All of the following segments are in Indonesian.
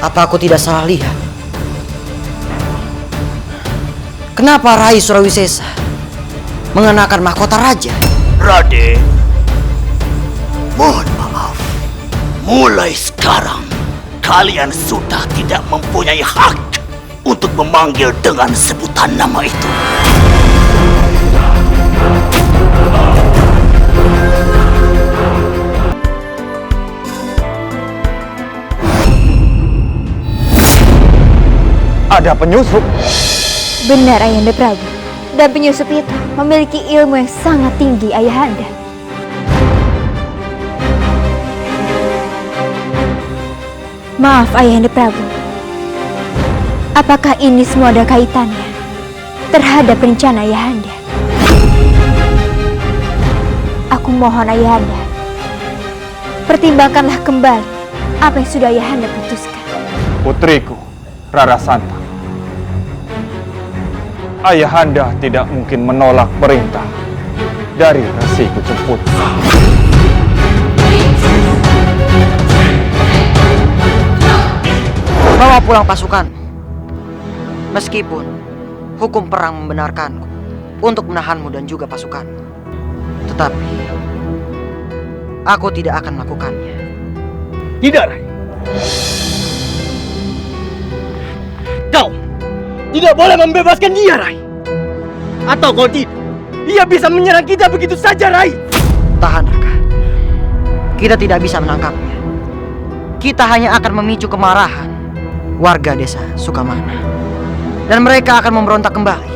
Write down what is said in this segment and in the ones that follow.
Apa aku tidak salah lihat? Kenapa Rai Surawisesa mengenakan mahkota raja? Raden, mohon maaf. Mulai sekarang, kalian sudah tidak mempunyai hak untuk memanggil dengan sebutan nama itu. Ada penyusup. Benar Ayahanda Prabu. Dan penyusup itu memiliki ilmu yang sangat tinggi Ayahanda. Maaf Ayahanda Prabu. Apakah ini semua ada kaitannya terhadap rencana Ayahanda? Aku mohon Ayahanda, pertimbangkanlah kembali apa yang sudah Ayahanda putuskan. Putriku, Rara Santang. Ayahanda tidak mungkin menolak perintah dari Resi Kucung Putih. Bawa pulang pasukan. Meskipun hukum perang membenarkanku untuk menahanmu dan juga pasukanmu, tetapi aku tidak akan melakukannya. Tidak, Rai. Kau tidak boleh membebaskan dia, Rai. Atau kau tidak, dia bisa menyerang kita begitu saja, Rai. Tahan, Raka. Kita tidak bisa menangkapnya. Kita hanya akan memicu kemarahan warga desa Sukamana. Dan mereka akan memberontak kembali.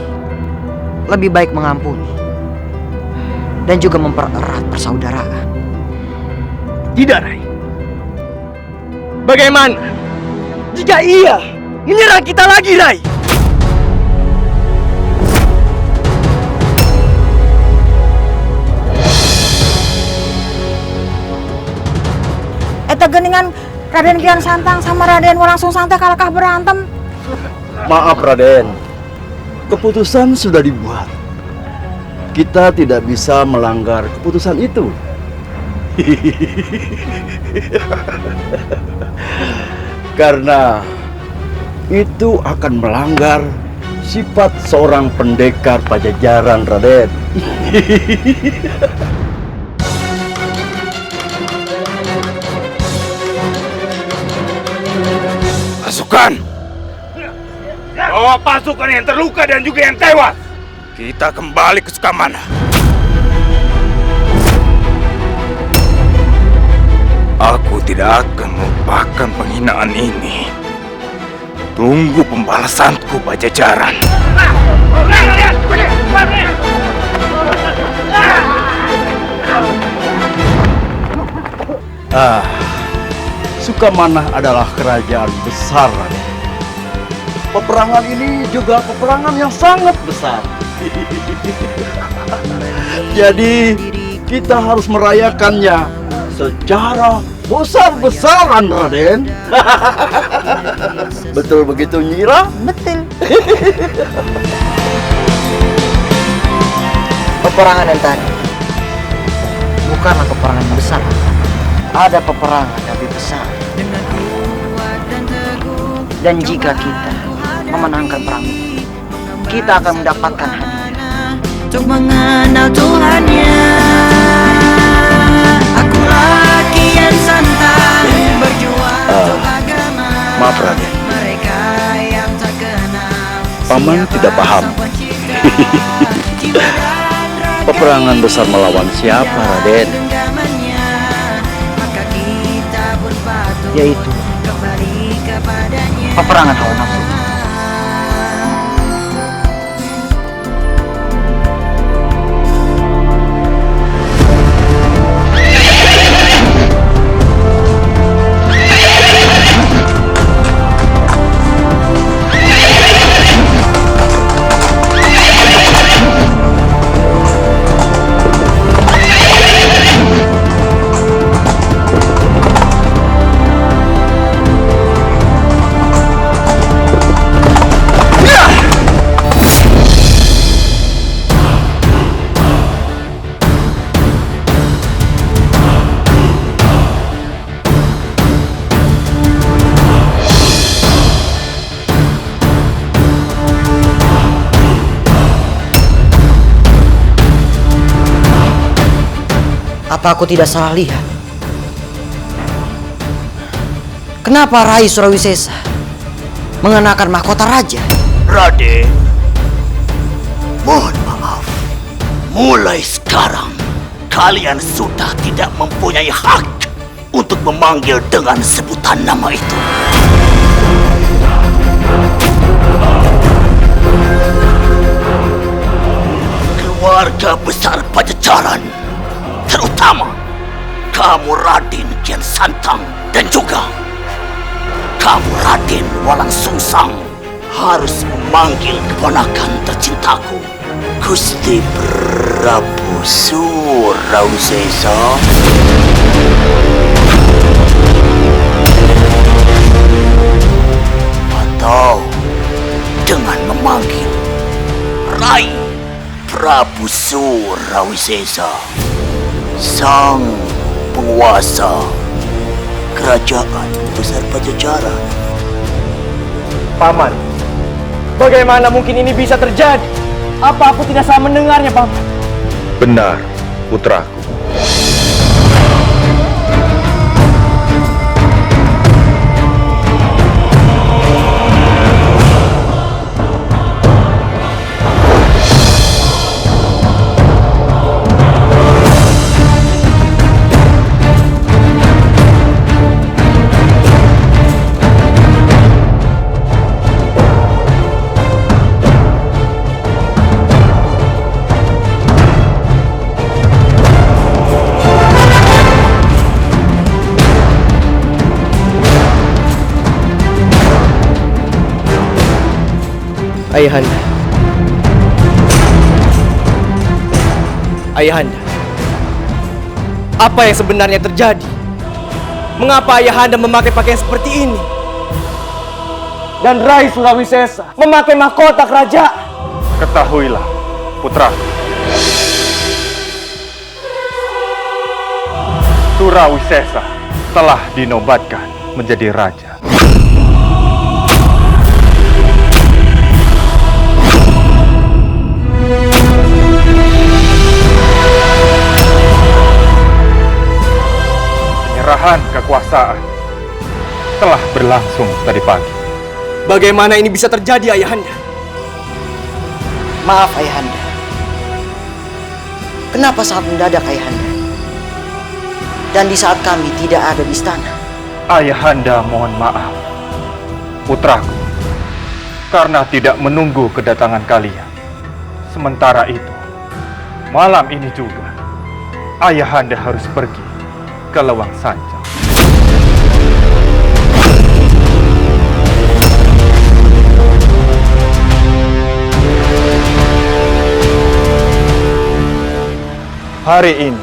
Lebih baik mengampuni dan juga mempererat persaudaraan. Tidak, Rai. Bagaimana jika ia menyerang kita lagi, Rai? Eta geningan Raden Kian Santang sama Raden Walangsungsang teh kalahkah berantem. Maaf Raden, keputusan sudah dibuat. Kita tidak bisa melanggar keputusan itu. Karena itu akan melanggar sifat seorang pendekar Pajajaran, Raden. Pasukan! Bawa pasukan yang terluka dan juga yang tewas. Kita kembali ke Sukamana. Aku tidak akan melupakan penghinaan ini. Tunggu pembalasanku, Pajajaran. Sukamana adalah kerajaan besar, Raden. Peperangan ini juga peperangan yang sangat besar. Jadi kita harus merayakannya secara besar-besaran, Raden. Betul begitu, Nyira? Betul. Peperangan yang tadi bukanlah peperangan yang besar. Ada peperangan yang lebih besar. Dan jika kita memenangkan perang ini, kita akan mendapatkan hadiah. Untuk mengenal Tuhannya, akulah Kian Santang, berjuang untuk agama. Maaf, Raden. Mereka yang tak kenal Paman tidak paham. Peperangan besar melawan siapa, Raden? Yaitu peperangan hawa nafsu. Apa aku tidak salah lihat? Kenapa Rai Surawisesa mengenakan mahkota raja? Raden, mohon maaf. Mulai sekarang, kalian sudah tidak mempunyai hak untuk memanggil dengan sebutan nama itu. Keluarga besar Pajajaran, terutama kamu Raden Kian Santang dan juga kamu Raden Walang Sungsang, harus memanggil keponakan tercintaku, Gusti Prabu Surawisesa. Atau dengan memanggil Rai Prabu Surawisesa, sang penguasa kerajaan besar Pajajaran. Paman, bagaimana mungkin ini bisa terjadi? Apa aku tidak salah mendengarnya, Paman? Benar, putraku. Ayahanda. Ayahanda. Apa yang sebenarnya terjadi? Mengapa Ayahanda memakai pakaian seperti ini? Dan Rai Surawisesa memakai mahkota kerajaan. Ketahuilah, putra. Surawisesa telah dinobatkan menjadi raja. Penyerahan kekuasaan telah berlangsung tadi pagi. Bagaimana ini bisa terjadi, Ayahanda? Maaf Ayahanda. Kenapa sangat mendadak Ayahanda? Dan di saat kami tidak ada di istana. Ayahanda mohon maaf, putraku, karena tidak menunggu kedatangan kalian. Sementara itu, malam ini juga, Ayahanda harus pergi ke Lewang Sanjang. Hari ini,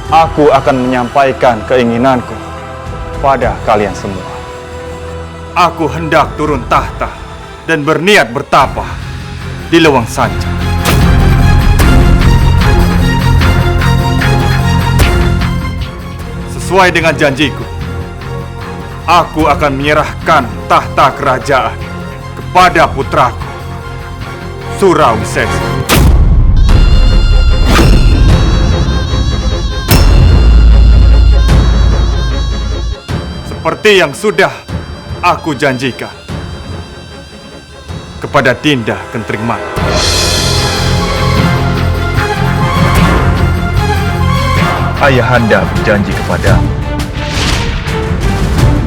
aku akan menyampaikan keinginanku pada kalian semua. Aku hendak turun tahta dan berniat bertapa di Lewang Sanjang. Sesuai dengan janjiku, aku akan menyerahkan tahta kerajaan kepada putraku, Surawisesa. Seperti yang sudah aku janjikan kepada Dinda Kentringsmani. Ayahanda berjanji kepadamu,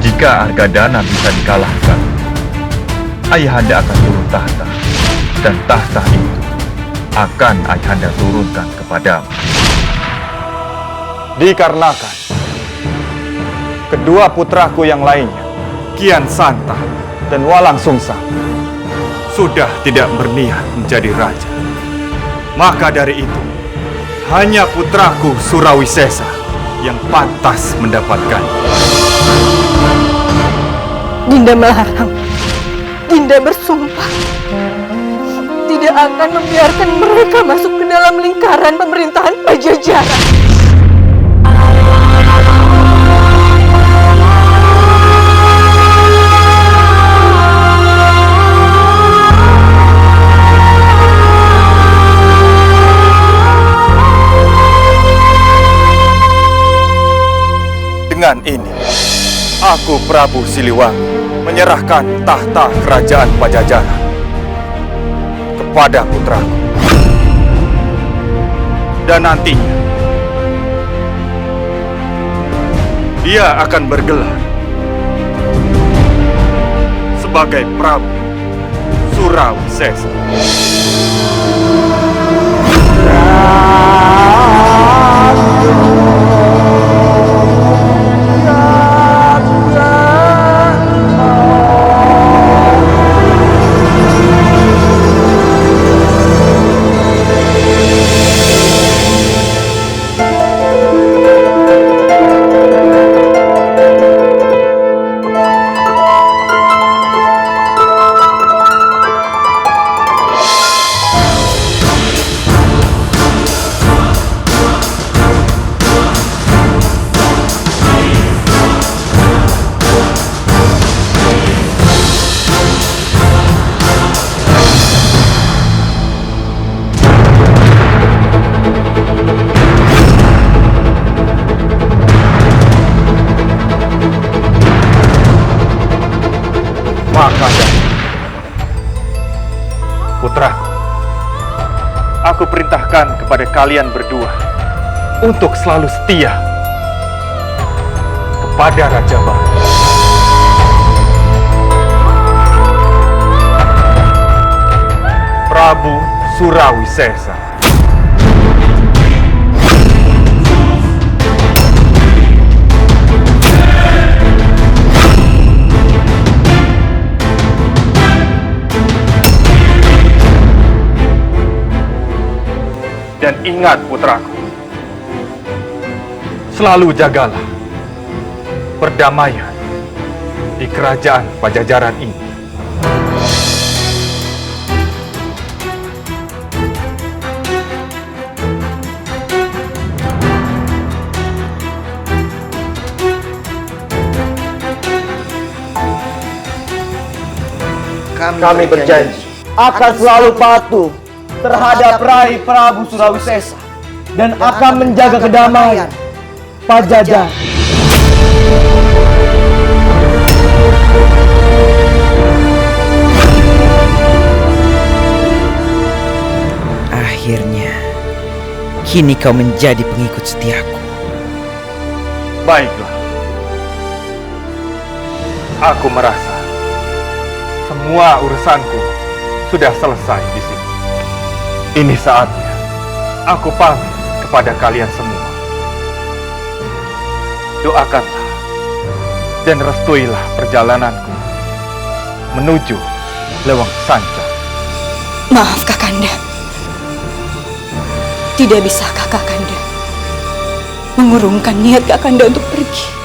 jika Argadana bisa dikalahkan, Ayahanda akan turun tahta, dan tahta itu akan Ayahanda turunkan kepadamu. Dikarenakan kedua putraku yang lainnya, Kian Santang dan Walang Sungsang, sudah tidak berniat menjadi raja, maka dari itu hanya putraku Surawisesa yang pantas mendapatkan. Dinda melarang. Dinda bersumpah tidak akan membiarkan mereka masuk ke dalam lingkaran pemerintahan Pajajaran. Dengan ini, aku Prabu Siliwangi menyerahkan tahta kerajaan Pajajaran kepada putraku. Dan nantinya, dia akan bergelar sebagai Prabu Surawi Sesa. Maka dari putraku, aku perintahkan kepada kalian berdua untuk selalu setia kepada Raja Baru. Prabu Surawi Sesa. Dan ingat putraku, selalu jagalah perdamaian di kerajaan Pajajaran ini. Kami berjanji akan selalu patuh terhadap Rai Prabu Surawi Sesa dan akan menjaga kedamaian Pajajaran. Akhirnya, kini kau menjadi pengikut setiaku. Baiklah, aku merasa semua urusanku sudah selesai di sini. Ini saatnya aku pamit kepada kalian semua. Doakanlah dan restuilah perjalananku menuju Leweng Sanca. Maaf Kakanda, tidak bisa Kakanda mengurungkan niat Kakanda untuk pergi.